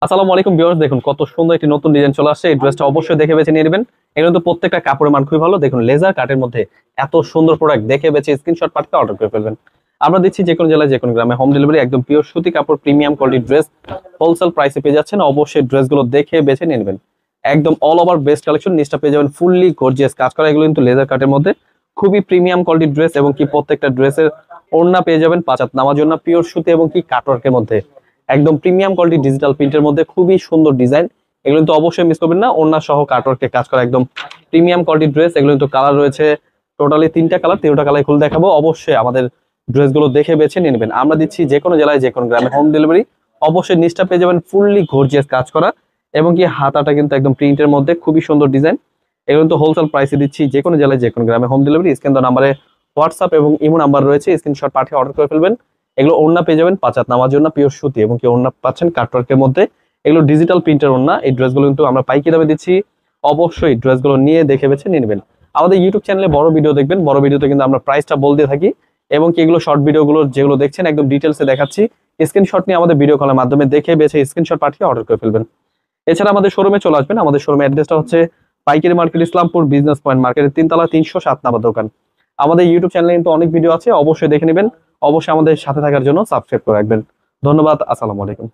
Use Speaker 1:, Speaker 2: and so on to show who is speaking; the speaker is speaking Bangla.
Speaker 1: আসসালামু আলাইকুম ভিউয়ার্স, দেখুন কত সুন্দর একটি নতুন ডিজাইন চলে আসছে। এই ড্রেসটা অবশ্যই দেখে বেছে নিয়ে নেবেন। এগুলো তো প্রত্যেকটা কাপড়ের মান খুবই ভালো। দেখুন লেজার কাটের মধ্যে এত সুন্দর প্রোডাক্ট দেখে বেছে স্ক্রিনশট পাঠিয়ে অর্ডার করে ফেলবেন। আমরা দিচ্ছি যে কোনো জেলায় যে কোনো গ্রামে হোম ডেলিভারি। একদম পিওর সুতি কাপড়, প্রিমিয়াম কোয়ালিটির ড্রেস হোলসেল প্রাইসে পেয়ে যাচ্ছেন। অবশ্যই ড্রেসগুলো দেখে বেছে নিয়ে নেবেন। একদম অল ওভার বেস্ট কালেকশন, নিচটা পেয়ে যাবেন ফুললি গর্জিয়াস কাজ করা। এগুলো কিন্তু লেজার কাটের মধ্যে খুবই প্রিমিয়াম কোয়ালিটির ড্রেস এবং কি প্রত্যেকটা ড্রেসের ওড়না পেয়ে যাবেন 5 হাত নামার জন্য পিওর সুতি এবং কি কাটওয়ার্কের মধ্যে একদম প্রিমিয়াম কোয়ালিটি ডিজিটাল প্রিন্টের মধ্যে খুবই সুন্দর ডিজাইন। এগুলো কিন্তু অবশ্যই মিস করবেন না। ওড়না সহ কাটওয়ার্কে কাজ করা একদম প্রিমিয়াম কোয়ালিটির ড্রেস। এগুলো কিন্তু কালার রয়েছে টোটালি 3টা কালার, 3টা কালার খুলে দেখাবো। অবশ্যই আমাদের ড্রেসগুলো দেখে বেছে নিয়ে নেবেন। আমরা দিচ্ছি যে কোনো জেলায় যে কোনো গ্রামে হোম ডেলিভারি। অবশ্যই নিচটা পেয়ে যাবেন ফুললি গর্জিয়াস কাজ করা এবং কি হাতাটা কিন্তু একদম প্রিন্টের মধ্যে খুবই সুন্দর ডিজাইন। এগুলো কিন্তু হোলসেল প্রাইসে দিচ্ছি যে কোনো জেলায় যে কোনো গ্রামে হোম ডেলিভারি। স্ক্রিন তো নাম্বারে হোয়াটসঅ্যাপ এবং ইমো নাম্বার রয়েছে, স্ক্রিনশট পাঠিয়ে অর্ডার করে ফেলবেন। এগুলো ওড়না পেয়ে যাবেন 5 হাত নামার জন্য পিওর সুতি এবং কি ওড়না পাচ্ছেন কাটওয়ার্কের মধ্যে। এগুলো ডিজিটাল প্রিন্টের ওড়না। এই ড্রেসগুলো কিন্তু আমরা পাইকারি দামে দিচ্ছি। অবশ্যই ড্রেসগুলো নিয়ে দেখে বেছে নিয়ে নেবেন। আমাদের ইউটিউব চ্যানেলে বড় ভিডিও দেখবেন, বড় ভিডিওতে কিন্তু আমরা প্রাইসটা বলতে থাকি এবং কি এগুলো শর্ট ভিডিওগুলো যেগুলো দেখছেন একদম ডিটেলসে দেখাচ্ছি। স্ক্রিনশট নিয়ে আমাদের ভিডিও কলের মাধ্যমে দেখে বেছে স্ক্রিনশট পাঠিয়ে অর্ডার করে ফেলবেন। এছাড়া আমাদের শোরুমে চলে আসবেন। আমাদের শোরুমের অ্যাড্রেসটা হচ্ছে পাইকারি মার্কেট, ইসলামপুর বিজনেস পয়েন্ট মার্কেটের 3 তলা 307 নাম্বার দোকান। আমাদের ইউটিউব চ্যানেলে কিন্তু অনেক ভিডিও আছে, অবশ্যই দেখে নেবেন। অবশ্যই আমাদের সাথে থাকার জন্য সাবস্ক্রাইব করে রাখবেন। ধন্যবাদ। আসসালামু আলাইকুম।